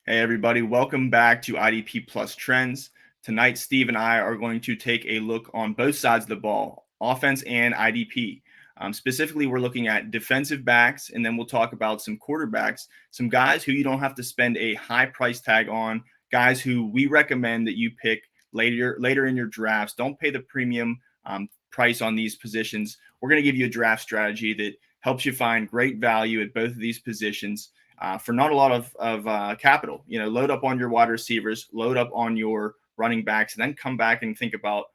Hey, everybody. Welcome back to IDP Plus Trends. Tonight, Steve and I are going to take a look on both sides of the ball, offense and IDP. Specifically, we're looking at defensive backs, and then we'll talk about some quarterbacks, some guys who you don't have to spend a high price tag on, guys who we recommend that you pick later in your drafts. Don't pay the premium price on these positions. We're going to give you a draft strategy that helps you find great value at both of these positions for not a lot of capital. Load up on your wide receivers, load up on your running backs, and then come back and think about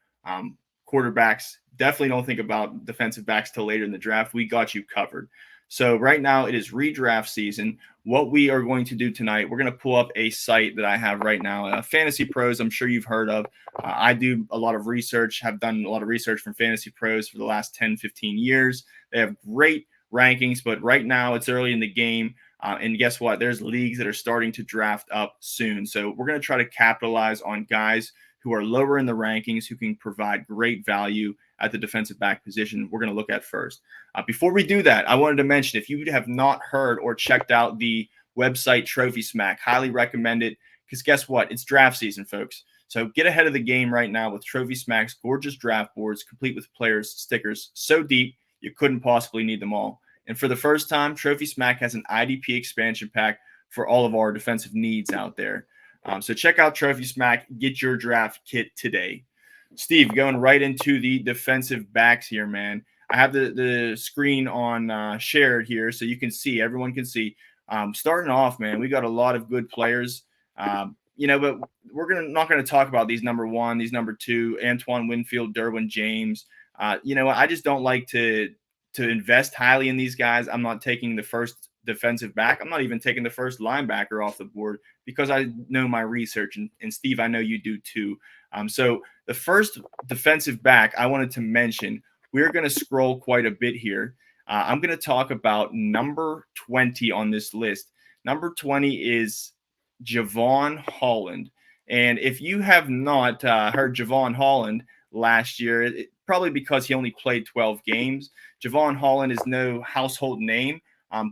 quarterbacks. Definitely don't think about defensive backs till later in the draft. We got you covered. So right now it is redraft season. What we are going to do tonight, we're going to pull up a site that I have right now, Fantasy Pros. I'm sure you've heard of. I do a lot of research, have done a lot of research from Fantasy Pros for the last 10, 15 years. They have great rankings, but right now it's early in the game. And guess what? There's leagues that are starting to draft up soon. So we're going to try to capitalize on guys who are lower in the rankings, who can provide great value at the defensive back position. We're going to look at first. Before we do that, I wanted to mention, if you have not heard or checked out the website Trophy Smack, highly recommend it, because guess what? It's draft season, folks. So get ahead of the game right now with Trophy Smack's gorgeous draft boards, complete with players' stickers so deep you couldn't possibly need them all. And for the first time, Trophy Smack has an IDP expansion pack for all of our defensive needs out there. So check out Trophy Smack. Get your draft kit today. Steve, going right into the defensive backs here, man. I have the screen on shared here so you can see. Everyone can see. Starting off, man, we got a lot of good players. But we're not going to talk about these number one, these number two, Antoine Winfield, Derwin James. I just don't like to invest highly in these guys. I'm not taking the first defensive back. I'm not even taking the first linebacker off the board because I know my research. And Steve, I know you do too. So the first defensive back I wanted to mention, we're going to scroll quite a bit here. I'm going to talk about number 20 on this list. Number 20 is Javon Holland. And if you have not heard Javon Holland last year, probably because he only played 12 games. Javon Holland is no household name,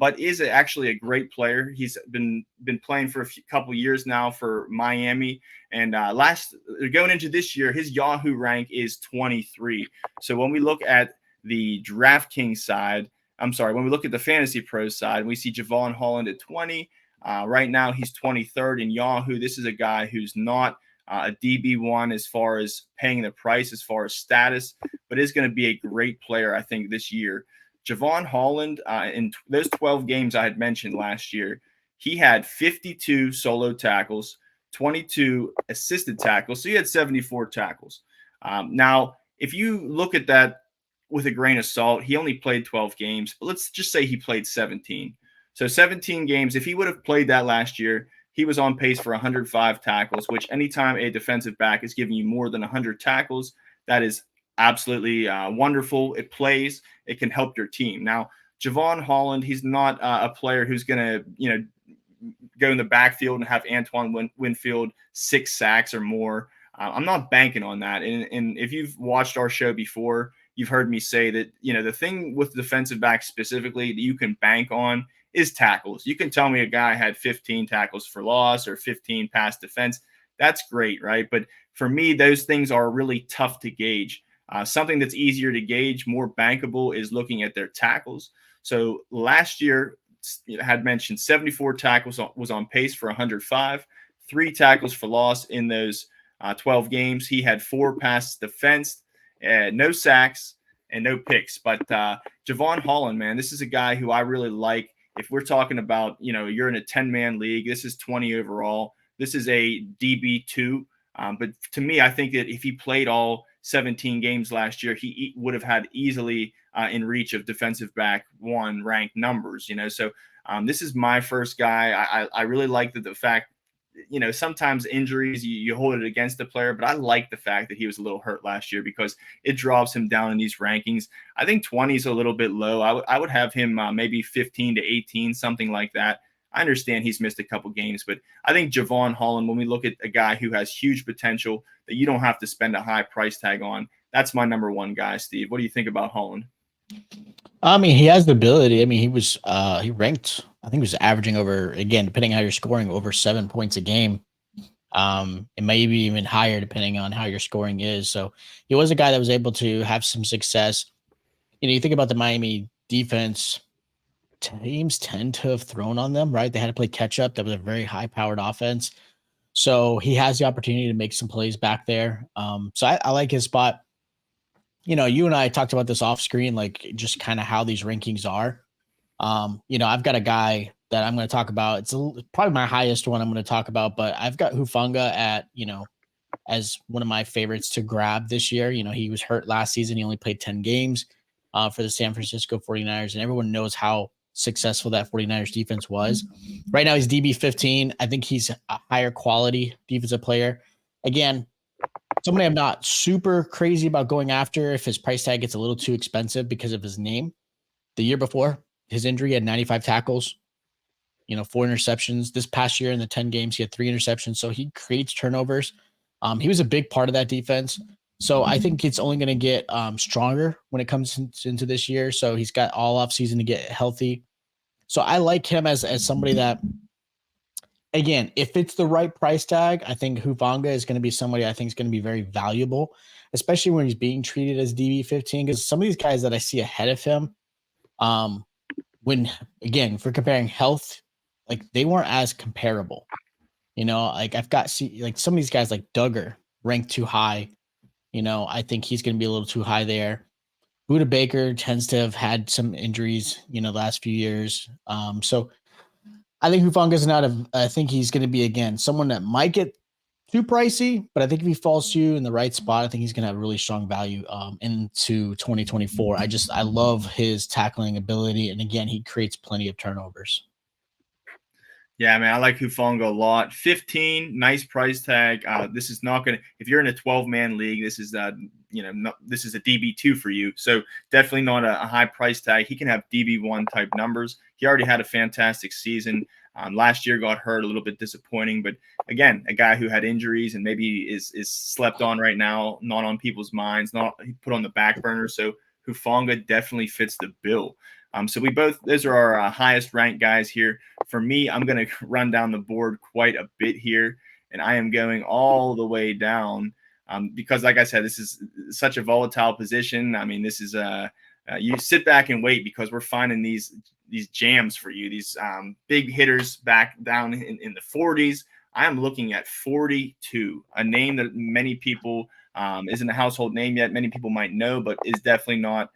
but is actually a great player. He's been playing for a couple years now for Miami, and going into this year, his Yahoo rank is 23. So when we look at the DraftKings side, when we look at the Fantasy Pros side, we see Javon Holland at 20. Right now, he's 23rd in Yahoo. This is a guy who's not a DB1 as far as paying the price, as far as status, but is going to be a great player, I think, this year. Javon Holland, in those 12 games I had mentioned last year, he had 52 solo tackles, 22 assisted tackles. So he had 74 tackles. Now, if you look at that with a grain of salt, he only played 12 games, but let's just say he played 17. So 17 games, if he would have played that last year, he was on pace for 105 tackles, which anytime a defensive back is giving you more than 100 tackles, that is absolutely wonderful. It plays. It can help your team. Now, Javon Holland, he's not a player who's going to, go in the backfield and have Antoine Winfield 6 sacks or more. I'm not banking on that. And if you've watched our show before, you've heard me say that, the thing with defensive backs specifically that you can bank on is tackles. You can tell me a guy had 15 tackles for loss or 15 pass defense. That's great, right? But for me, those things are really tough to gauge. Something that's easier to gauge, more bankable, is looking at their tackles. So last year, I had mentioned 74 tackles, was on pace for 105, 3 tackles for loss in those 12 games. He had 4 pass defense, no sacks, and no picks. But Javon Holland, man, this is a guy who I really like. If we're talking about, you're in a 10-man league, this is 20 overall. This is a DB2. But to me, I think that if he played all 17 games last year, he would have had easily in reach of defensive back 1 ranked numbers, So this is my first guy. I really like the fact, sometimes injuries, you hold it against the player, but I like the fact that he was a little hurt last year because it drops him down in these rankings. I think 20 is a little bit low. I would have him maybe 15 to 18, something like that. I understand he's missed a couple games, but I think Javon Holland, when we look at a guy who has huge potential that you don't have to spend a high price tag on, that's my number 1 guy, Steve. What do you think about Holland? I mean, he has the ability. I mean, he ranked I think he was averaging over, again, depending on how you're scoring, over 7 points a game. And maybe even higher depending on how your scoring is. So he was a guy that was able to have some success. You think about the Miami defense, teams tend to have thrown on them, right? They had to play catch up. That was a very high powered offense. So he has the opportunity to make some plays back there. So I like his spot. You and I talked about this off screen, like just kind of how these rankings are. I've got a guy that I'm going to talk about. Probably my highest one I'm going to talk about, but I've got Hufanga at, as one of my favorites to grab this year. He was hurt last season. He only played 10 games for the San Francisco 49ers, and everyone knows how successful that 49ers defense was. Right now, he's DB 15. I think he's a higher quality defensive player. Again, somebody I'm not super crazy about going after if his price tag gets a little too expensive because of his name. The year before his injury, he had 95 tackles, 4 interceptions. This past year in the 10 games, he had 3 interceptions. So he creates turnovers. He was a big part of that defense. So I think it's only going to get stronger when it comes into this year. So he's got all off season to get healthy. So I like him as somebody that, again, if it's the right price tag, I think Hufanga is going to be somebody I think is going to be very valuable, especially when he's being treated as DB 15. Because some of these guys that I see ahead of him, um, when again, if we're comparing health, like they weren't as comparable. Like I've got like some of these guys like Duggar ranked too high. I think he's going to be a little too high there. Buda Baker tends to have had some injuries, the last few years. So I think Hufanga's not I think he's going to be, again, someone that might get too pricey, but I think if he falls to you in the right spot, I think he's going to have really strong value into 2024. I love his tackling ability. And again, he creates plenty of turnovers. Yeah, man, I like Hufanga a lot. 15, nice price tag. This is not gonna. If you're in a 12-man league, this is this is a DB2 for you. So definitely not a high price tag. He can have DB1 type numbers. He already had a fantastic season. Last year got hurt, a little bit disappointing, but again, a guy who had injuries and maybe is slept on right now, not on people's minds, not put on the back burner. So Hufanga definitely fits the bill. So those are our highest ranked guys here. For me, I'm going to run down the board quite a bit here, and I am going all the way down because, like I said, this is such a volatile position. I mean, this is you sit back and wait because we're finding these jams for you, these big hitters back down in the 40s. I am looking at 42, a name that many people isn't a household name yet. Many people might know, but is definitely not.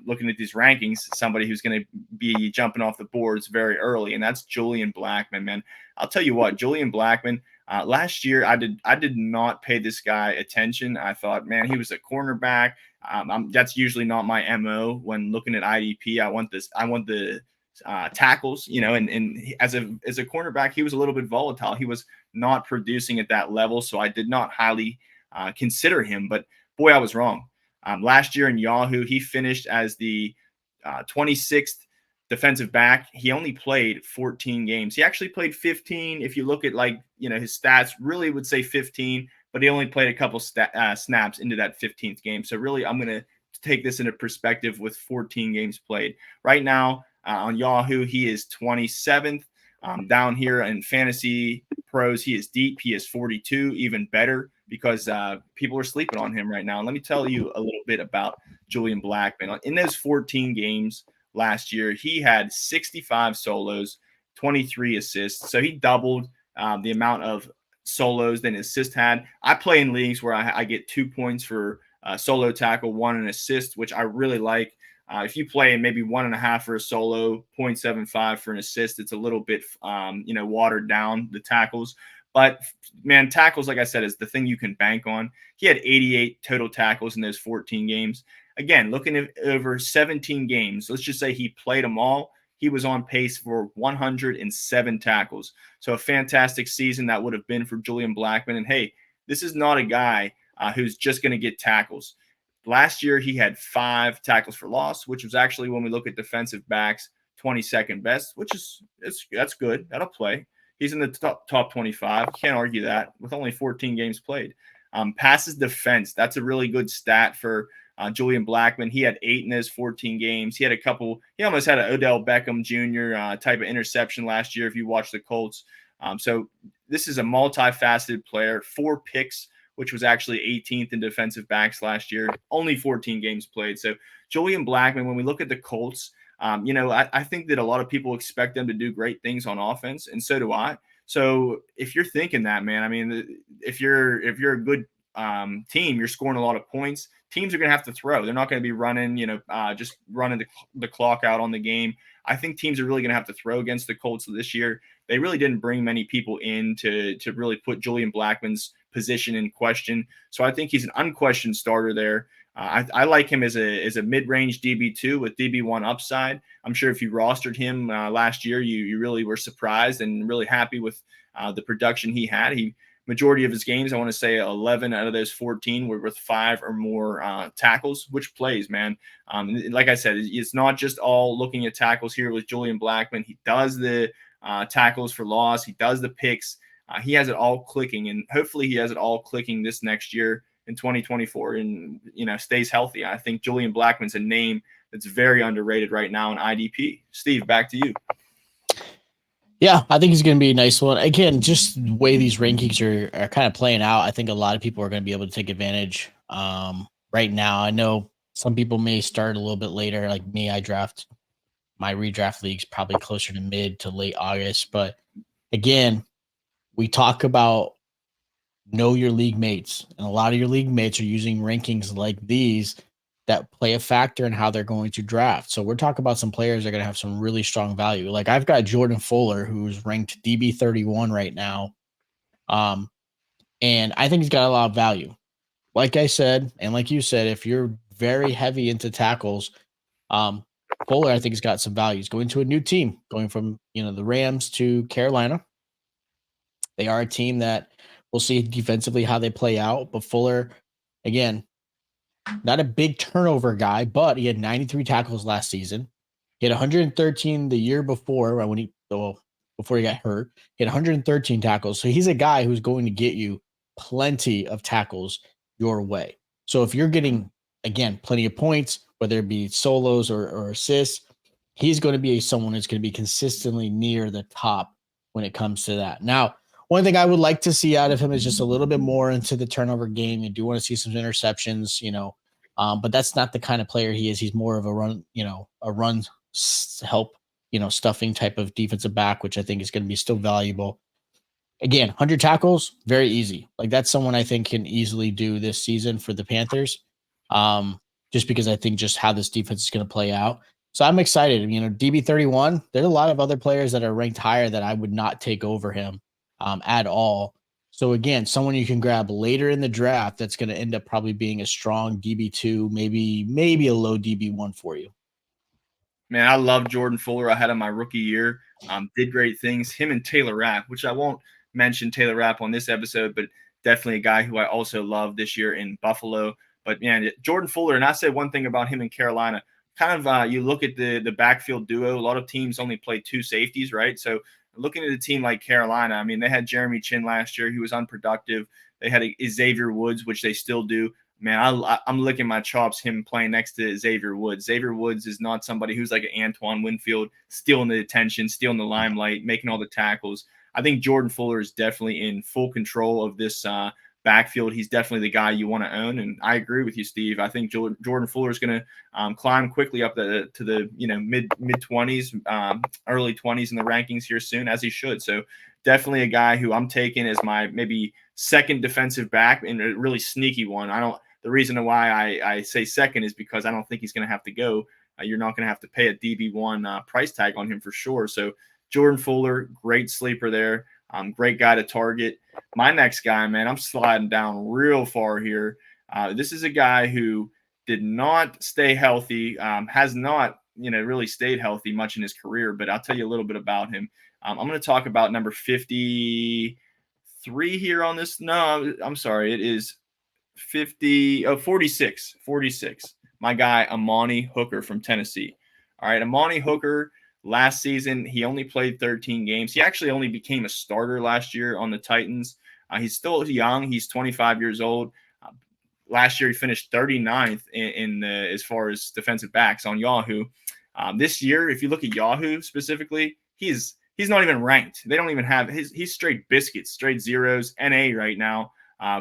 Looking at these rankings, somebody who's going to be jumping off the boards very early, and that's Julian Blackmon, man. I'll tell you what, Julian Blackmon, last year I did not pay this guy attention. I thought, man, he was a cornerback. That's usually not my MO when looking at IDP. I want the tackles, and as a cornerback, he was a little bit volatile. He was not producing at that level, so I did not highly consider him. But boy, I was wrong. Last year in Yahoo, he finished as the 26th defensive back. He only played 14 games. He actually played 15. If you look at his stats, really would say 15, but he only played a couple snaps into that 15th game. So really, I'm going to take this into perspective with 14 games played. Right now on Yahoo, he is 27th. Down here in Fantasy Pros, he is deep. He is 42, even better because people are sleeping on him right now. And let me tell you a little bit about Julian Blackmon. In those 14 games last year, he had 65 solos, 23 assists. So he doubled the amount of solos than assist had. I play in leagues where I get 2 points for solo tackle, 1 an assist, which I really like. If you play maybe 1.5 for a solo, 0.75 for an assist, it's a little bit, watered down, the tackles. But, man, tackles, like I said, is the thing you can bank on. He had 88 total tackles in those 14 games. Again, looking at over 17 games, let's just say he played them all. He was on pace for 107 tackles. So a fantastic season that would have been for Julian Blackmon. And, hey, this is not a guy who's just going to get tackles. Last year, he had 5 tackles for loss, which was actually, when we look at defensive backs, 22nd best, which that's good. That'll play. He's in the top 25. Can't argue that with only 14 games played. Passes defense, that's a really good stat for Julian Blackmon, he had 8 in his 14 games. He almost had an Odell Beckham Jr. Type of interception last year if you watch the Colts. So this is a multifaceted player, 4 picks, which was actually 18th in defensive backs last year, only 14 games played. So Julian Blackmon, when we look at the Colts, I think that a lot of people expect them to do great things on offense, and so do I. So if you're thinking that, man, I mean, if you're a good team, you're scoring a lot of points. Teams are going to have to throw. They're not going to be running, just running the clock out on the game. I think teams are really going to have to throw against the Colts this year. They really didn't bring many people in to really put Julian Blackmon's position in question. So I think he's an unquestioned starter there. I like him as a mid-range DB2 with DB1 upside. I'm sure if you rostered him last year, you really were surprised and really happy with the production he had. Majority of his games, I want to say 11 out of those 14 were with 5 or more tackles, which plays, man. Like I said, it's not just all looking at tackles here with Julian Blackmon. He does the tackles for loss. He does the picks. He has it all clicking, and hopefully he has it all clicking this next year in 2024 and, stays healthy. I think Julian Blackmon's a name that's very underrated right now in IDP. Steve, back to you. Yeah, I think he's going to be a nice one. Again, just the way these rankings are kind of playing out, I think a lot of people are going to be able to take advantage right now. I know some people may start a little bit later. Like me, I draft my redraft leagues probably closer to mid to late August. But again, we talk about know your league mates, and a lot of your league mates are using rankings like these that play a factor in how they're going to draft. So we're talking about some players that are going to have some really strong value. Like I've got Jordan Fuller, who's ranked DB 31 right now. And I think he's got a lot of value. Like I said, and like you said, if you're very heavy into tackles, Fuller, I think, has got some value. He's going to a new team, going from, the Rams to Carolina. They are a team that we'll see defensively how they play out. But Fuller, again, not a big turnover guy, but he had 93 tackles last season. He had 113 the year before before he got hurt. He had 113 tackles. So he's a guy who's going to get you plenty of tackles your way. So if you're getting, again, plenty of points, whether it be solos or assists, he's going to be someone who's going to be consistently near the top when it comes to that. Now, one thing I would like to see out of him is just a little bit more into the turnover game. You do want to see some interceptions, but that's not the kind of player he is. He's more of a run, help, stuffing type of defensive back, which I think is going to be still valuable. Again, 100 tackles, very easy. Like that's someone I think can easily do this season for the Panthers. Just because I think just how this defense is going to play out. So I'm excited. DB 31, there's a lot of other players that are ranked higher that I would not take over him at all. So again, someone you can grab later in the draft that's going to end up probably being a strong DB2, maybe a low DB1 for you. Man, I love Jordan Fuller. I had him my rookie year. Did great things. Him and Taylor Rapp, which I won't mention Taylor Rapp on this episode, but definitely a guy who I also love this year in Buffalo. But man, Jordan Fuller, and I say one thing about him in Carolina, kind of you look at the backfield duo. A lot of teams only play 2 safeties, right? So looking at a team like Carolina, I mean, they had Jeremy Chin last year. He was unproductive. They had Xavier Woods, which they still do. Man, I'm licking my chops him playing next to Xavier Woods. Xavier Woods is not somebody who's like an Antoine Winfield, stealing the attention, stealing the limelight, making all the tackles. I think Jordan Fuller is definitely in full control of this backfield. He's definitely the guy you want to own, and I agree with you, Steve. I think Jordan Fuller is going to climb quickly up to the mid 20s, early 20s in the rankings here soon, as he should. So definitely a guy who I'm taking as my maybe second defensive back, and a really sneaky one. The reason why I say second is because I don't think he's going to have to go. You're not going to have to pay a DB1 price tag on him for sure. So Jordan Fuller, great sleeper there. Great guy to target. My next guy, man, I'm sliding down real far here. This is a guy who did not stay healthy, has not, really stayed healthy much in his career, but I'll tell you a little bit about him. I'm going to talk about number 53 here on this. No, I'm sorry. It is 46. My guy, Amani Hooker from Tennessee. All right, Amani Hooker, last season, he only played 13 games. He actually only became a starter last year on the Titans. He's still young. He's 25 years old. last year he finished 39th in the as far as defensive backs on Yahoo. This year, if you look at Yahoo specifically, he's not even ranked. They don't even have he's straight biscuits, straight zeros, NA right now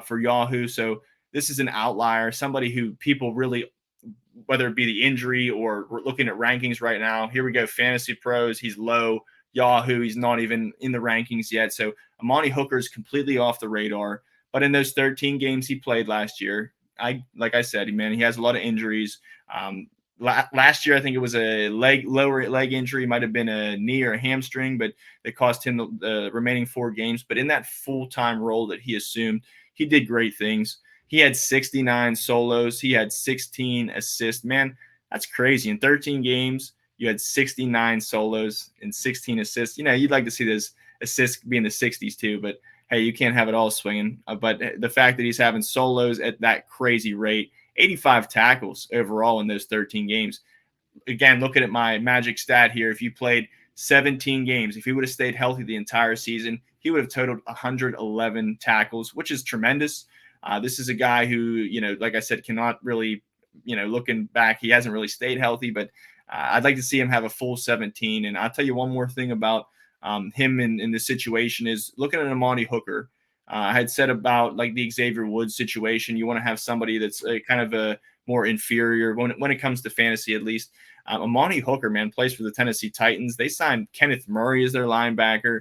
for Yahoo. So this is an outlier, somebody who people really, whether it be the injury or we're looking at rankings right now. Here we go, Fantasy Pros, he's low. Yahoo, he's not even in the rankings yet. So Amani Hooker is completely off the radar. But in those 13 games he played last year, like I said, man, he has a lot of injuries. Last year, I think it was a lower leg injury, might have been a knee or a hamstring, but it cost him the remaining 4 games. But in that full-time role that he assumed, he did great things. He had 69 solos. He had 16 assists. Man, that's crazy. In 13 games, you had 69 solos and 16 assists. You know, you'd like to see those assists be in the 60s too, but hey, you can't have it all swinging. But the fact that he's having solos at that crazy rate, 85 tackles overall in those 13 games. Again, looking at my magic stat here, if you played 17 games, if he would have stayed healthy the entire season, he would have totaled 111 tackles, which is tremendous. This is a guy who, you know, like I said, cannot really, you know, looking back, he hasn't really stayed healthy, but I'd like to see him have a full 17. And I'll tell you one more thing about him in this situation is looking at Amani Hooker. I had said about like the Xavier Woods situation, you want to have somebody that's kind of a more inferior when it comes to fantasy, at least. Amani Hooker, man, plays for the Tennessee Titans. They signed Kenneth Murray as their linebacker.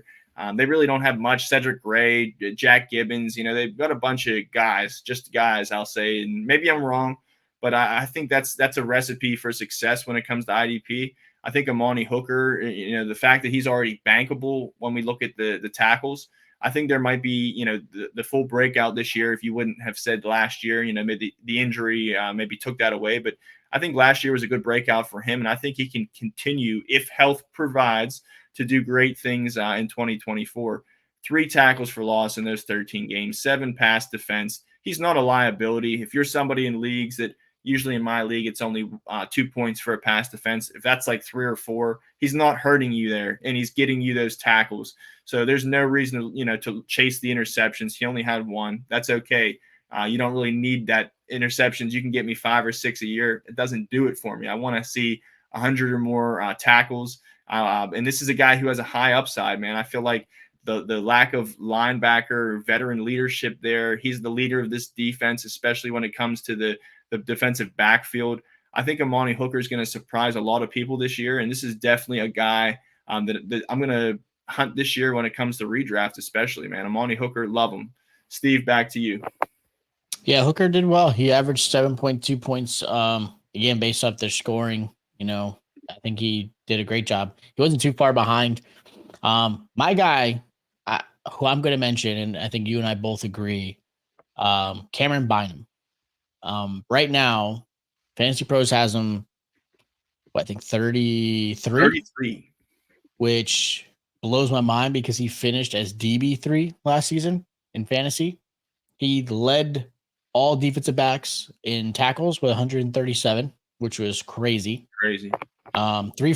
They really don't have much. Cedric Gray, Jack Gibbons, you know, they've got a bunch of guys, just guys, I'll say. And maybe I'm wrong, but I think that's a recipe for success when it comes to IDP. I think Amani Hooker, you know, the fact that he's already bankable when we look at the tackles, I think there might be, you know, the full breakout this year. If you wouldn't have said last year, you know, maybe the injury maybe took that away. But I think last year was a good breakout for him. And I think he can continue, if health provides, to do great things in 2024. 3 tackles for loss in those 13 games, 7 pass defense. He's not a liability. If you're somebody in leagues that usually in my league, it's only 2 points for a pass defense. If that's like 3 or 4, he's not hurting you there, and he's getting you those tackles. So there's no reason to, you know, to chase the interceptions. He only had 1. That's okay. You don't really need that interceptions. You can get me 5 or 6 a year. It doesn't do it for me. I want to see 100 or more tackles. And this is a guy who has a high upside, man. I feel like the lack of linebacker veteran leadership there. He's the leader of this defense, especially when it comes to the defensive backfield. I think Amani Hooker is going to surprise a lot of people this year, and this is definitely a guy that I'm going to hunt this year when it comes to redraft, especially, man. Amani Hooker, love him. Steve, back to you. Yeah, Hooker did well. He averaged 7.2 points. Again, based off their scoring, you know, I think he did a great job. He wasn't too far behind. My guy, who I'm going to mention, and I think you and I both agree, Camryn Bynum. Right now, Fantasy Pros has him, I think 33, which blows my mind because he finished as DB3 last season in fantasy. He led all defensive backs in tackles with 137, which was crazy. 3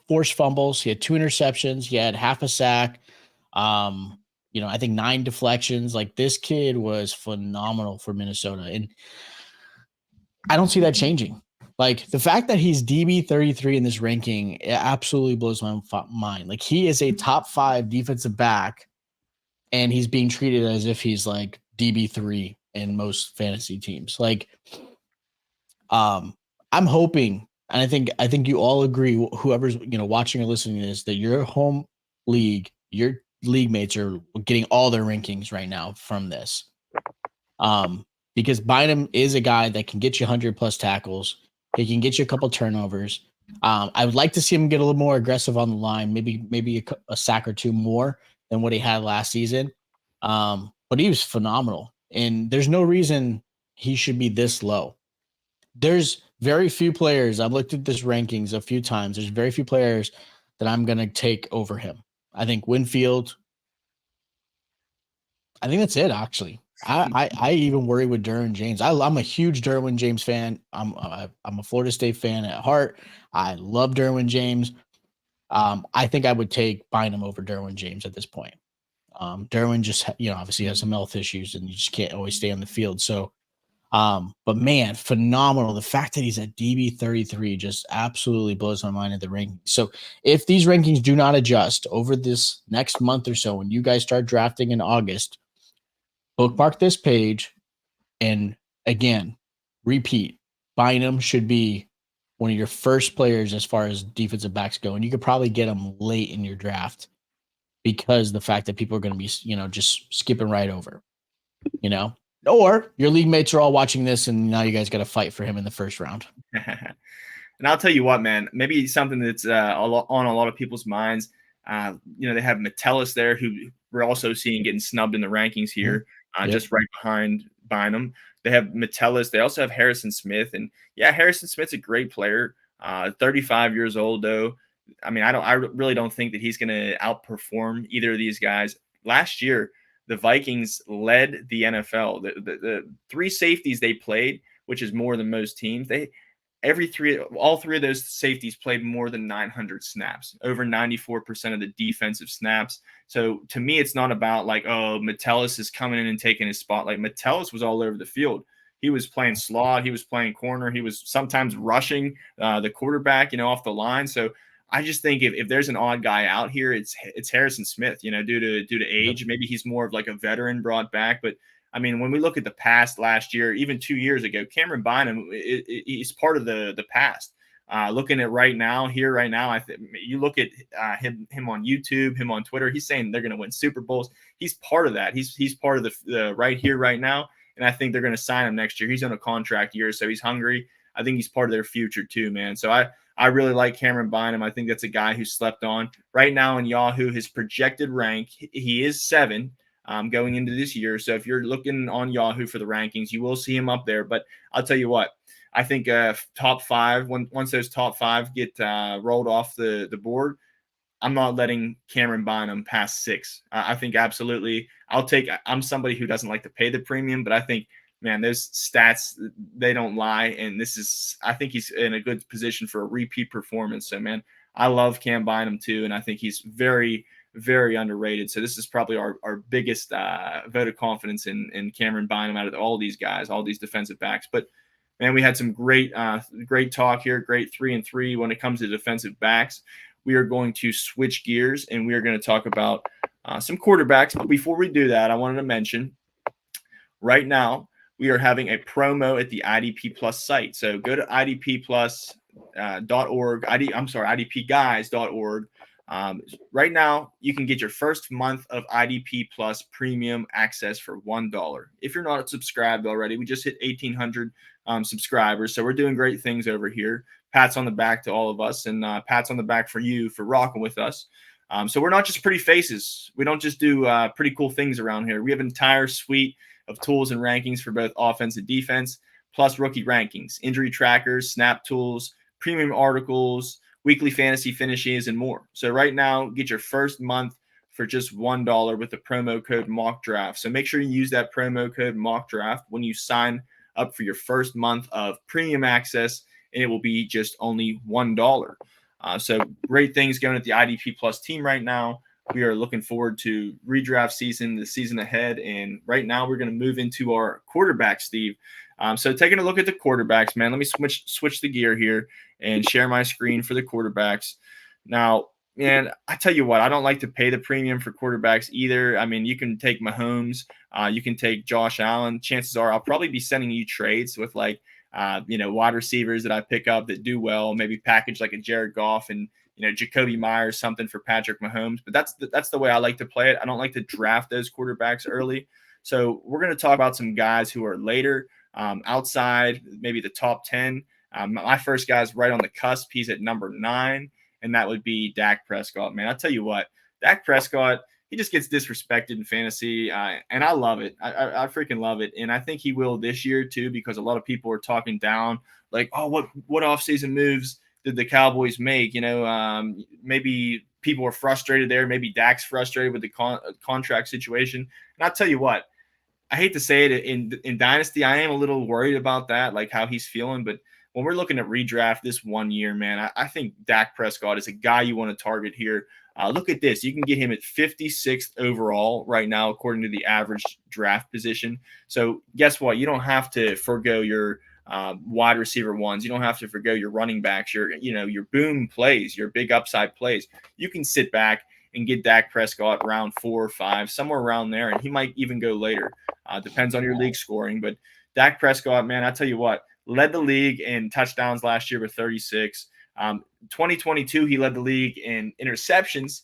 forced fumbles. He had 2 interceptions. He had half a sack. You know, I think 9 deflections. Like, this kid was phenomenal for Minnesota, and I don't see that changing. Like, the fact that he's DB 33 in this ranking, it absolutely blows my mind. Like, he is a top 5 defensive back, and he's being treated as if he's like DB 3 in most fantasy teams. Like, I'm hoping, and I think you all agree, whoever's, you know, watching or listening to this, that your home league, your league mates are getting all their rankings right now from this. Because Bynum is a guy that can get you 100 plus tackles. He can get you a couple turnovers. I would like to see him get a little more aggressive on the line, maybe a sack or 2 more than what he had last season. But he was phenomenal, and there's no reason he should be this low. There's very few players. I've looked at this rankings a few times. There's very few players that I'm going to take over him. I think Winfield. I think that's it, actually. I even worry with Derwin James. I'm a huge Derwin James fan. I'm a Florida State fan at heart. I love Derwin James. I think I would take Bynum over Derwin James at this point. Derwin just, you know, obviously has some health issues, and you just can't always stay on the field. So But man, phenomenal. The fact that he's at DB 33 just absolutely blows my mind at the rankings. So if these rankings do not adjust over this next month or so, when you guys start drafting in August, bookmark this page and again, repeat. Bynum should be one of your first players as far as defensive backs go. And you could probably get him late in your draft because the fact that people are going to be, just skipping right over, or your league mates are all watching this and now you guys got to fight for him in the first round. And I'll tell you what, man, maybe something that's on a lot of people's minds. They have Metellus there, who we're also seeing getting snubbed in the rankings here, just right behind Bynum. They have Metellus. They also have Harrison Smith. And yeah, Harrison Smith's a great player, 35 years old, though. I mean, I really don't think that he's going to outperform either of these guys. Last year, the Vikings led the NFL. The three safeties they played, which is more than most teams, all three of those safeties played more than 900 snaps, over 94% of the defensive snaps. So to me, it's not about like, oh, Metellus is coming in and taking his spot. Like Metellus was all over the field. He was playing slot. He was playing corner. He was sometimes rushing the quarterback, off the line. So I just think if there's an odd guy out here, it's Harrison Smith, due to age. Maybe he's more of like a veteran brought back, but I mean, when we look at the past last year, even 2 years ago, Camryn Bynum is part of the past. Looking at right now, I think you look at him on YouTube, him on Twitter. He's saying they're going to win Super Bowls. He's part of that. He's part of the right here, right now, and I think they're going to sign him next year. He's on a contract year, so he's hungry. I think he's part of their future too, man. So I really like Camryn Bynum. I think that's a guy who slept on. Right now in Yahoo, his projected rank, he is 7. Going into this year. So if you're looking on Yahoo for the rankings, you will see him up there. But I'll tell you what, I think top 5, once those top 5 get rolled off the board, I'm not letting Camryn Bynum pass 6. I think absolutely I'm somebody who doesn't like to pay the premium, but I think, man, those stats, they don't lie. And I think he's in a good position for a repeat performance. So, man, I love Cam Bynum too. And I think he's very, very underrated. So this is probably our biggest vote of confidence in Camryn Bynum out of all these guys, all these defensive backs. But man, we had some great talk here, great 3-3 when it comes to defensive backs. We are going to switch gears and we are going to talk about some quarterbacks. But before we do that, I wanted to mention right now we are having a promo at the IDP Plus site. So go to idpplus.org, idpguys.org. Right now, you can get your first month of IDP Plus premium access for $1. If you're not subscribed already, we just hit 1,800 subscribers. So we're doing great things over here. Pats on the back to all of us, and pats on the back for you for rocking with us. So we're not just pretty faces. We don't just do pretty cool things around here. We have an entire suite of tools and rankings for both offense and defense, plus rookie rankings, injury trackers, snap tools, premium articles, weekly fantasy finishes, and more. So right now, get your first month for just $1 with the promo code MOCKDRAFT. So make sure you use that promo code MOCKDRAFT when you sign up for your first month of premium access, and it will be just only $1. So great things going at the IDP Plus team right now. We are looking forward to redraft season, the season ahead, and right now we're going to move into our quarterback, Steve. So taking a look at the quarterbacks, man, let me switch the gear here and share my screen for the quarterbacks. Now, man, I tell you what, I don't like to pay the premium for quarterbacks either. I mean, you can take Mahomes, you can take Josh Allen. Chances are I'll probably be sending you trades with wide receivers that I pick up that do well, maybe package like a Jared Goff and, Jacoby Myers, something for Patrick Mahomes. But that's the way I like to play it. I don't like to draft those quarterbacks early. So we're going to talk about some guys who are later, outside maybe the top 10. My first guy's right on the cusp. He's at number 9, and that would be Dak Prescott. Man, I'll tell you what, Dak Prescott, he just gets disrespected in fantasy, and I love it. I freaking love it, and I think he will this year too, because a lot of people are talking down, like, oh, what offseason moves did the Cowboys make? Maybe people are frustrated there. Maybe Dak's frustrated with the contract situation. And I'll tell you what, I hate to say it, in Dynasty, I am a little worried about that, like how he's feeling. But when we're looking at redraft this 1 year, man, I think Dak Prescott is a guy you want to target here. Look at this. You can get him at 56th overall right now, according to the average draft position. So guess what? You don't have to forego your wide receiver ones. You don't have to forgo your running backs, your boom plays, your big upside plays. You can sit back and get Dak Prescott round 4 or 5, somewhere around there, and he might even go later. Depends on your league scoring. But Dak Prescott, man, I tell you what, led the league in touchdowns last year with 36. 2022, he led the league in interceptions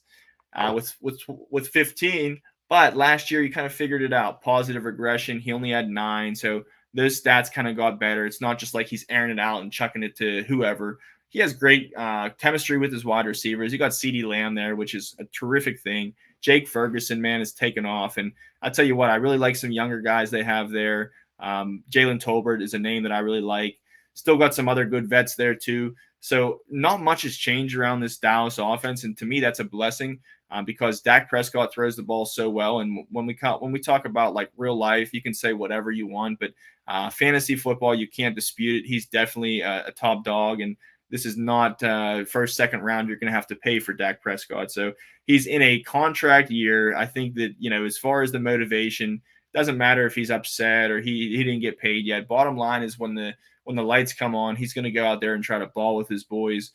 with 15. But last year, he kind of figured it out. Positive regression. He only had 9. So those stats kind of got better. It's not just like he's airing it out and chucking it to whoever. He has great chemistry with his wide receivers. You got CeeDee Lamb there, which is a terrific thing. Jake Ferguson, man, is taken off. And I'll tell you what, I really like some younger guys they have there. Jalen Tolbert is a name that I really like. Still got some other good vets there too. So not much has changed around this Dallas offense. And to me, that's a blessing because Dak Prescott throws the ball so well. And when we talk about like real life, you can say whatever you want, but fantasy football, you can't dispute it. He's definitely a top dog. And this is not first, second round. You're going to have to pay for Dak Prescott. So he's in a contract year. I think that, as far as the motivation, doesn't matter if he's upset or he didn't get paid yet. Bottom line is when the lights come on, he's going to go out there and try to ball with his boys.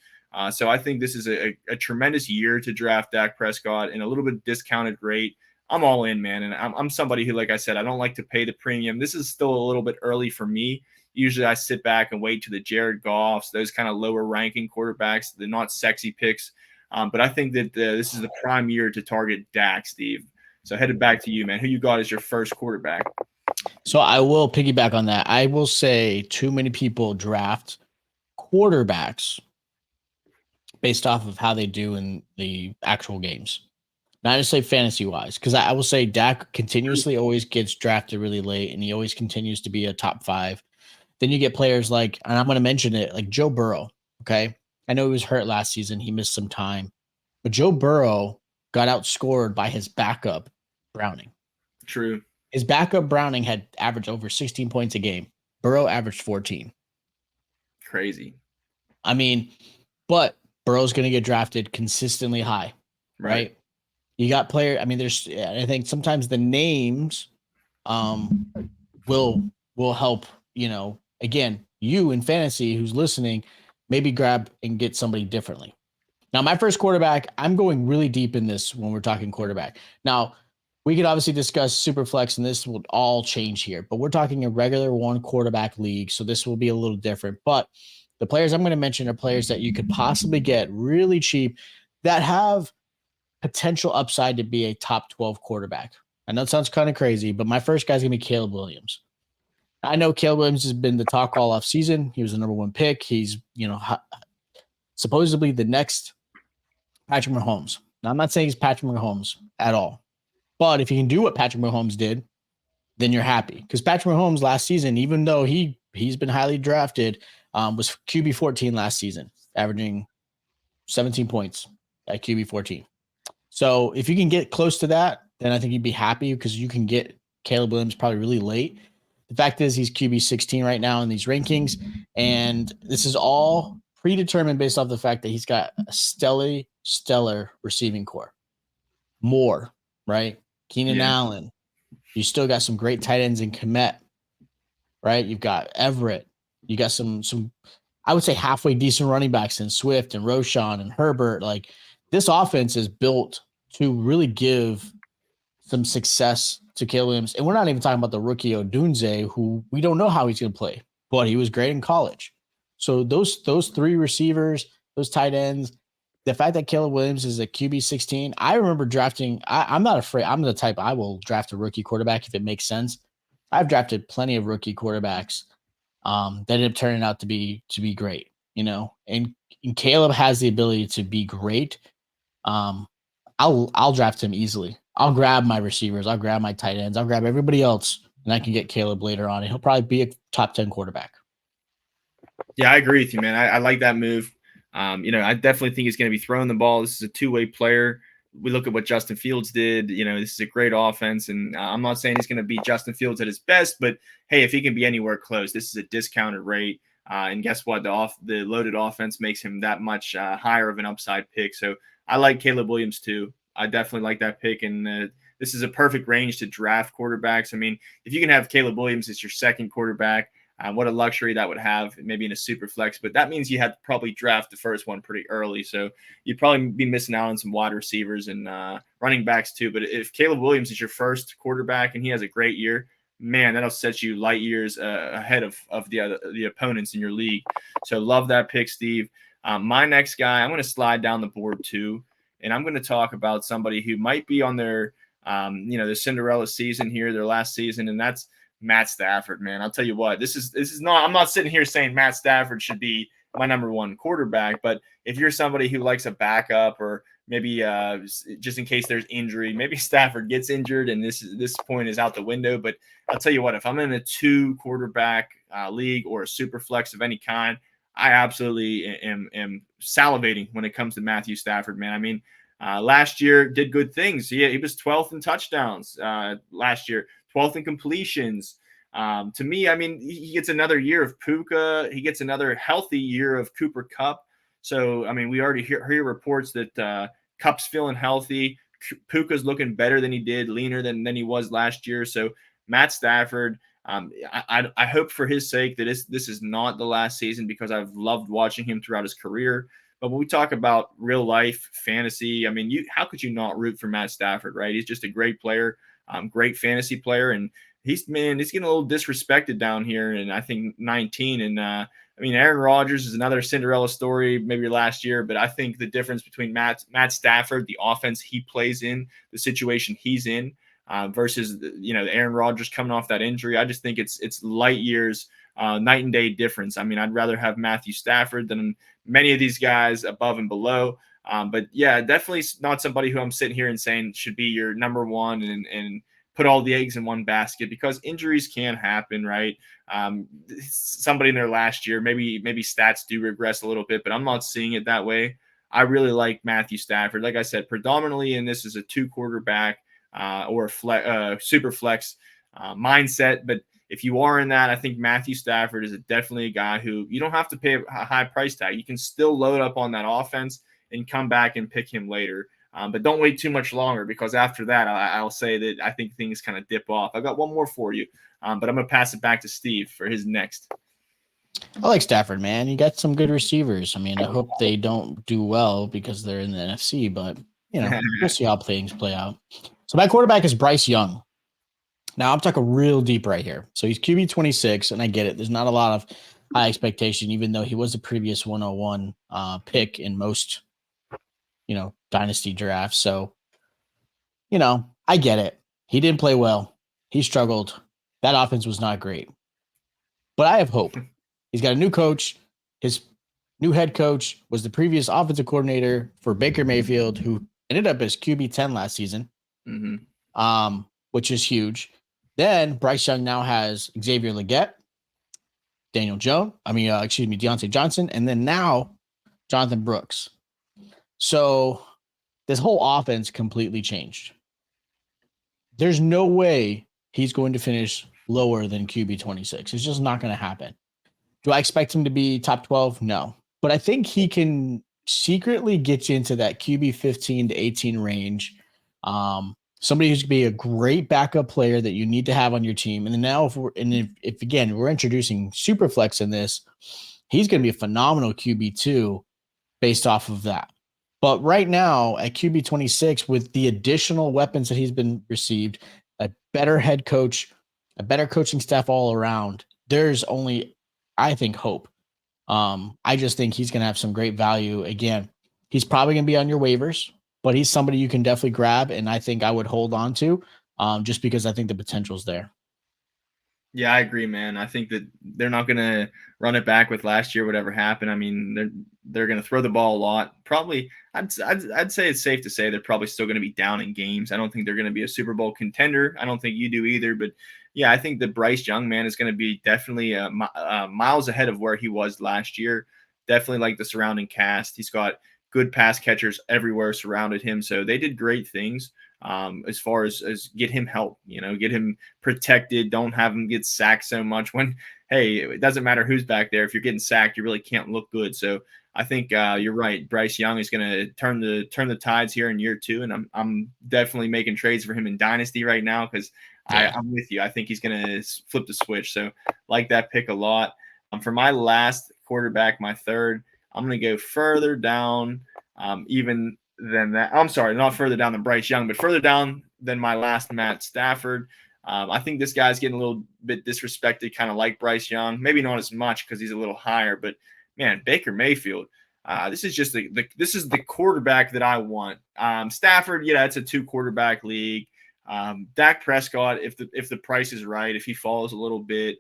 So I think this is a tremendous year to draft Dak Prescott in a little bit discounted rate. I'm all in, man. And I'm somebody who, like I said, I don't like to pay the premium. This is still a little bit early for me. Usually I sit back and wait to the Jared Goffs, those kind of lower ranking quarterbacks, the not sexy picks. But I think that this is the prime year to target Dak, Steve. So headed back to you, man. Who you got as your first quarterback? So I will piggyback on that. I will say too many people draft quarterbacks based off of how they do in the actual games. Not to say fantasy wise, because I will say Dak continuously always gets drafted really late and he always continues to be a top 5. Then you get players like, and I'm going to mention it, like Joe Burrow. Okay. I know he was hurt last season. He missed some time, but Joe Burrow got outscored by his backup, Browning. True. His backup, Browning, had averaged over 16 points a game. Burrow averaged 14. Crazy. I mean, but Burrow's going to get drafted consistently high, right? You got player. I mean, I think sometimes the names will help, again, you in fantasy who's listening, maybe grab and get somebody differently. Now, my first quarterback, I'm going really deep in this when we're talking quarterback. Now, we could obviously discuss super flex, and this will all change here, but we're talking a regular 1 quarterback league, so this will be a little different. But the players I'm going to mention are players that you could possibly get really cheap that have potential upside to be a top 12 quarterback. I know it sounds kind of crazy, but my first guy's going to be Caleb Williams. I know Caleb Williams has been the talk all off season. He was the number 1 pick. He's, supposedly the next Patrick Mahomes. Now, I'm not saying he's Patrick Mahomes at all, but if you can do what Patrick Mahomes did, then you're happy. Because Patrick Mahomes last season, even though he's been highly drafted, was QB 14 last season, averaging 17 points at QB 14. So if you can get close to that, then I think you'd be happy because you can get Caleb Williams probably really late. The fact is he's QB 16 right now in these rankings, and this is all predetermined based off the fact that he's got a stellar receiving core. More, right? Keenan Allen. You still got some great tight ends in Kmet, right? You've got Everett. You got some I would say halfway decent running backs in Swift and Roschon and Herbert. Like, this offense is built to really give some success to Caleb Williams. And we're not even talking about the rookie Odunze, who we don't know how he's going to play, but he was great in college. So those 3 receivers, those tight ends, the fact that Caleb Williams is a QB 16, I remember drafting. I'm not afraid. I'm the type I will draft a rookie quarterback if it makes sense. I've drafted plenty of rookie quarterbacks that ended up turning out to be great, and Caleb has the ability to be great. I'll draft him easily. I'll grab my receivers. I'll grab my tight ends. I'll grab everybody else, and I can get Caleb later on, and he'll probably be a top 10 quarterback. Yeah, I agree with you, man. I like that move. I definitely think he's going to be throwing the ball. This is a 2-way player. We look at what Justin Fields did. This is a great offense, and I'm not saying he's going to be Justin Fields at his best, but hey, if he can be anywhere close, this is a discounted rate. And guess what? The loaded offense makes him that much higher of an upside pick. So I like Caleb Williams too. I definitely like that pick, and this is a perfect range to draft quarterbacks. I mean, if you can have Caleb Williams as your second quarterback, what a luxury that would have, maybe in a super flex. But that means you had to probably draft the first one pretty early, so you'd probably be missing out on some wide receivers and running backs too. But if Caleb Williams is your first quarterback and he has a great year, man, that'll set you light years ahead of the opponents in your league. So love that pick, Steve. My next guy, I'm going to slide down the board too, and I'm going to talk about somebody who might be on their, the Cinderella season here, their last season, and that's Matt Stafford. Man, I'll tell you what, this is not. I'm not sitting here saying Matt Stafford should be my number one quarterback, but if you're somebody who likes a backup or maybe just in case there's injury, maybe Stafford gets injured and this point is out the window. But I'll tell you what, if I'm in a 2 quarterback league or a super flex of any kind, I absolutely am salivating when it comes to Matthew Stafford, man. I mean, last year did good things. He was 12th in touchdowns last year, 12th in completions. To me, I mean, he gets another year of Puka. He gets another healthy year of Cooper Kupp. So, I mean, we already hear reports that Kupp's feeling healthy. Puka's looking better than he did, leaner than he was last year. So, Matt Stafford, I hope for his sake that this is not the last season, because I've loved watching him throughout his career. But when we talk about real life fantasy, I mean, how could you not root for Matt Stafford, right? He's just a great player, great fantasy player, and he's getting a little disrespected down here. And I think 19. And I mean, Aaron Rodgers is another Cinderella story, maybe last year, but I think the difference between Matt Stafford, the offense he plays in, the situation he's in, versus Aaron Rodgers coming off that injury, I just think it's light years, night and day difference. I mean, I'd rather have Matthew Stafford than many of these guys above and below. But yeah, definitely not somebody who I'm sitting here and saying should be your number one and put all the eggs in one basket, because injuries can happen, right? Somebody in their last year, maybe stats do regress a little bit, but I'm not seeing it that way. I really like Matthew Stafford. Like I said, predominantly, and this is a 2 quarterback or a super flex mindset. But if you are in that, I think Matthew Stafford is definitely a guy who you don't have to pay a high price tag. You can still load up on that offense and come back and pick him later. But don't wait too much longer, because after that, I'll say that I think things kind of dip off. I've got one more for you, but I'm going to pass it back to Steve for his next. I like Stafford, man. You got some good receivers. I mean, I hope they don't do well because they're in the NFC, but, we'll see how things play out. So my quarterback is Bryce Young. Now, I'm talking real deep right here. So he's QB 26, and I get it. There's not a lot of high expectation, even though he was a previous 101 pick in most dynasty drafts. So, I get it. He didn't play well. He struggled. That offense was not great. But I have hope. He's got a new coach. His new head coach was the previous offensive coordinator for Baker Mayfield, who ended up as QB 10 last season, which is huge. Then Bryce Young now has Xavier Legette, Deontay Johnson, and then now Jonathan Brooks. So this whole offense completely changed. There's no way he's going to finish lower than QB 26. It's just not going to happen. Do I expect him to be top 12? No. But I think he can secretly get you into that QB 15 to 18 range. Somebody who's going to be a great backup player that you need to have on your team. And then now, if again, we're introducing Superflex in this, he's going to be a phenomenal QB2 based off of that. But right now at QB 26, with the additional weapons that he's been received, a better head coach, a better coaching staff all around, there's only, I think, hope. I just think he's going to have some great value. Again, he's probably going to be on your waivers, but he's somebody you can definitely grab, and I think I would hold on to just because I think the potential's there. Yeah, I agree, man. I think that they're not going to run it back with last year, whatever happened. I mean, they're going to throw the ball a lot. Probably, I'd say it's safe to say they're probably still going to be down in games. I don't think they're going to be a Super Bowl contender. I don't think you do either. But yeah, I think that Bryce Young, man, is going to be definitely miles ahead of where he was last year. Definitely like the surrounding cast. He's got good pass catchers everywhere surrounded him. So they did great things. As far as get him help, get him protected. Don't have him get sacked so much when, hey, it doesn't matter who's back there. If you're getting sacked, you really can't look good. So I think you're right. Bryce Young is going to turn the tides here in year 2, and I'm definitely making trades for him in Dynasty right now because I'm with you. I think he's going to flip the switch. So like that pick a lot. For my last quarterback, my third, I'm going to go further down, even than that. I'm sorry, not further down than Bryce Young, but further down than my last, Matt Stafford. I think this guy's getting a little bit disrespected, kind of like Bryce Young. Maybe not as much because he's a little higher, but man, Baker Mayfield. This is just this is the quarterback that I want. Stafford, yeah, it's a 2-quarterback league. Dak Prescott, if the price is right, if he falls a little bit,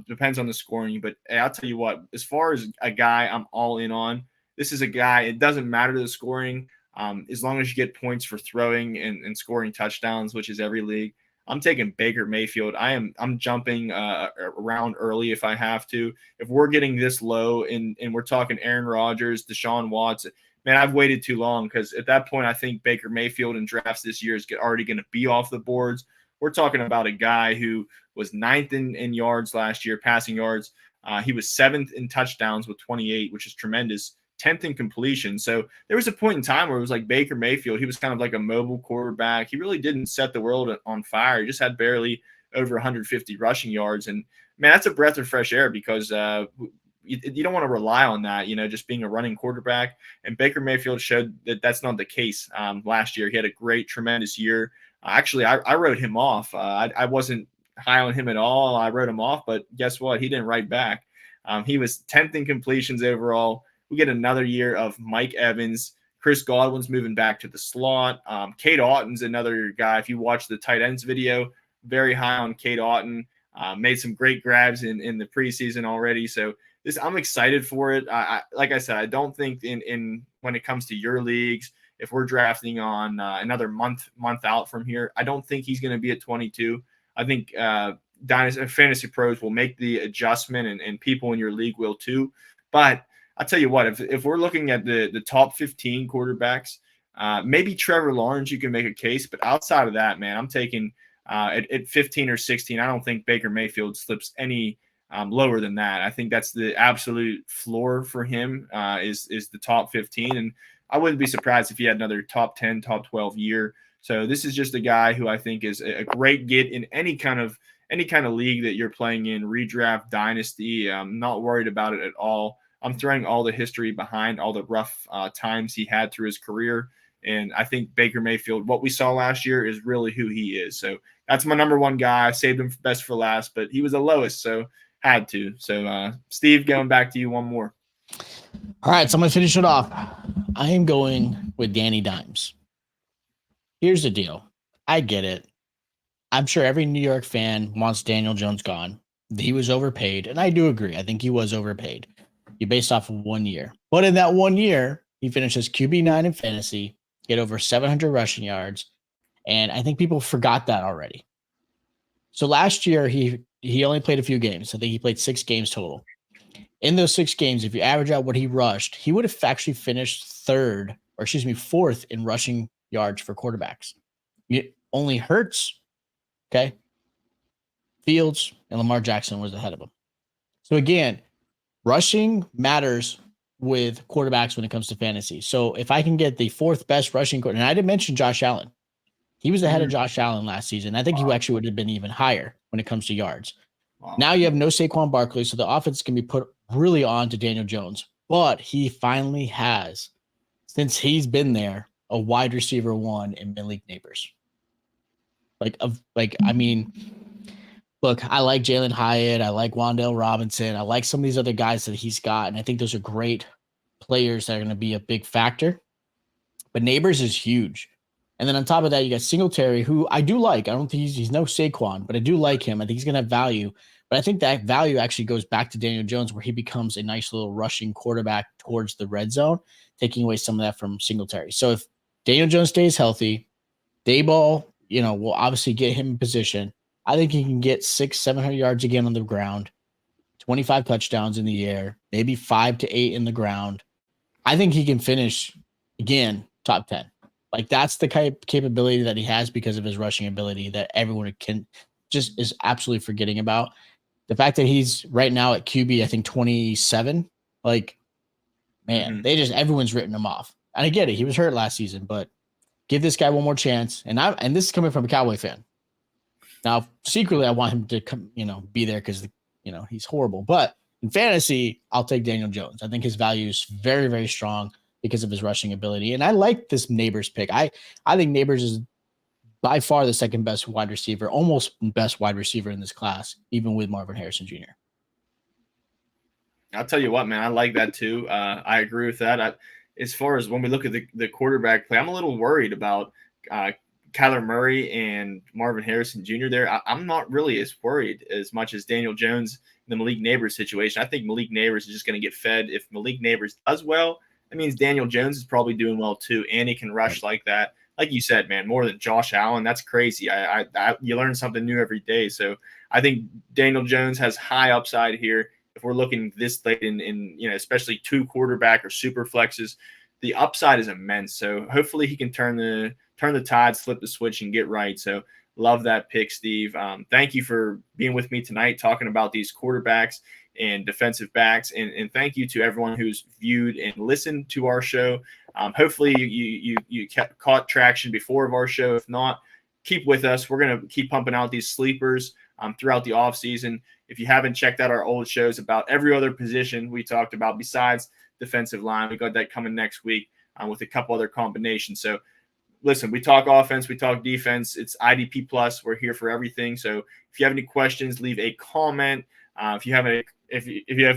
depends on the scoring. But hey, I'll tell you what, as far as a guy I'm all in on, this is a guy. It doesn't matter the scoring, as long as you get points for throwing and scoring touchdowns, which is every league. I'm taking Baker Mayfield. I'm jumping around early if I have to. If we're getting this low and we're talking Aaron Rodgers, Deshaun Watson, man, I've waited too long because at that point I think Baker Mayfield in drafts this year is already going to be off the boards. We're talking about a guy who was 9th in yards last year, passing yards. He was 7th in touchdowns with 28, which is tremendous. 10th in completion. So there was a point in time where it was like Baker Mayfield. He was kind of like a mobile quarterback. He really didn't set the world on fire. He just had barely over 150 rushing yards. And man, that's a breath of fresh air because you don't want to rely on that, just being a running quarterback. And Baker Mayfield showed that that's not the case last year. He had a great, tremendous year. Actually, I wrote him off. I wasn't high on him at all. I wrote him off, but guess what? He didn't write back. He was 10th in completions overall. We get another year of Mike Evans. Chris Godwin's moving back to the slot. Cade Otton's another guy. If you watch the tight ends video, very high on Cade Otton. Made some great grabs in the preseason already. So I'm excited for it. Like I said, I don't think in when it comes to your leagues, if we're drafting on another month out from here, I don't think he's going to be at 22. I think Dynasty Fantasy Pros will make the adjustment, and people in your league will too. But I'll tell you what, if we're looking at the top 15 quarterbacks, maybe Trevor Lawrence, you can make a case. But outside of that, man, I'm taking at 15 or 16. I don't think Baker Mayfield slips any lower than that. I think that's the absolute floor for him is the top 15. And I wouldn't be surprised if he had another top 10, top 12 year. So this is just a guy who I think is a great get in any kind of league that you're playing in, redraft, dynasty. I'm not worried about it at all. I'm throwing all the history behind all the rough times he had through his career. And I think Baker Mayfield, what we saw last year, is really who he is. So that's my number one guy. I saved him best for last, but he was the lowest, so had to. So, Steve, going back to you one more. All right, so I'm going to finish it off. I am going with Danny Dimes. Here's the deal. I get it. I'm sure every New York fan wants Daniel Jones gone. He was overpaid, and I do agree. I think he was overpaid. You based off of 1 year. But in that 1 year, he finishes QB9 in fantasy, get over 700 rushing yards, and I think people forgot that already. So last year, he only played a few games. I think he played 6 games total. In those 6 games, if you average out what he rushed, he would have actually finished fourth in rushing yards for quarterbacks. It only Hurts, okay? Fields and Lamar Jackson was ahead of him. So again, rushing matters with quarterbacks when it comes to fantasy. So if I can get the 4th best rushing quarterback, and I didn't mention Josh Allen. He was ahead of Josh Allen last season. I think he actually would have been even higher when it comes to yards. Wow. Now you have no Saquon Barkley, so the offense can be put really on to Daniel Jones. But he finally has, since he's been there, a wide receiver 1 in Malik Neighbors. Look, I like Jalen Hyatt. I like Wan'Dale Robinson. I like some of these other guys that he's got, and I think those are great players that are going to be a big factor. But Neighbors is huge. And then on top of that, you got Singletary, who I do like. I don't think he's no Saquon, but I do like him. I think he's going to have value. But I think that value actually goes back to Daniel Jones, where he becomes a nice little rushing quarterback towards the red zone, taking away some of that from Singletary. So if Daniel Jones stays healthy, Dayball, will obviously get him in position. I think he can get 600-700 yards again on the ground, 25 touchdowns in the air, maybe 5 to 8 in the ground. I think he can finish, again, top 10. That's the kind of capability that he has because of his rushing ability that everyone is absolutely forgetting about. The fact that he's right now at QB, I think 27, man, everyone's written him off. And I get it. He was hurt last season, but give this guy one more chance. And this is coming from a Cowboy fan. Now, secretly, I want him to come, be there because, he's horrible. But in fantasy, I'll take Daniel Jones. I think his value is very, very strong because of his rushing ability. And I like this Neighbors pick. I think Neighbors is by far the second best wide receiver, almost best wide receiver in this class, even with Marvin Harrison Jr. I'll tell you what, man, I like that too. I agree with that. As far as when we look at the quarterback play, I'm a little worried about Kyler Murray and Marvin Harrison Jr. there. I'm not really as worried as much as Daniel Jones in the Malik Neighbors situation. I think Malik Neighbors is just going to get fed. If Malik Neighbors does well, that means Daniel Jones is probably doing well too, and he can rush like that. Like you said, man, more than Josh Allen. That's crazy. You learn something new every day. So I think Daniel Jones has high upside here. If we're looking this late in especially 2 quarterback or super flexes, the upside is immense. So hopefully he can turn the tide, flip the switch, and get right. So love that pick, Steve. Thank you for being with me tonight, talking about these quarterbacks and defensive backs. And thank you to everyone who's viewed and listened to our show. Hopefully you caught traction before of our show. If not, keep with us. We're going to keep pumping out these sleepers throughout the offseason. If you haven't checked out our old shows about every other position we talked about besides defensive line, we got that coming next week with a couple other combinations. So listen, we talk offense, we talk defense. It's IDP Plus. We're here for everything. So if you have any questions, leave a comment. If you have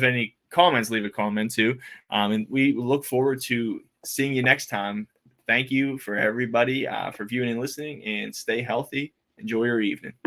any comments, leave a comment too. And we look forward to seeing you next time. Thank you for everybody for viewing and listening, and stay healthy. Enjoy your evening.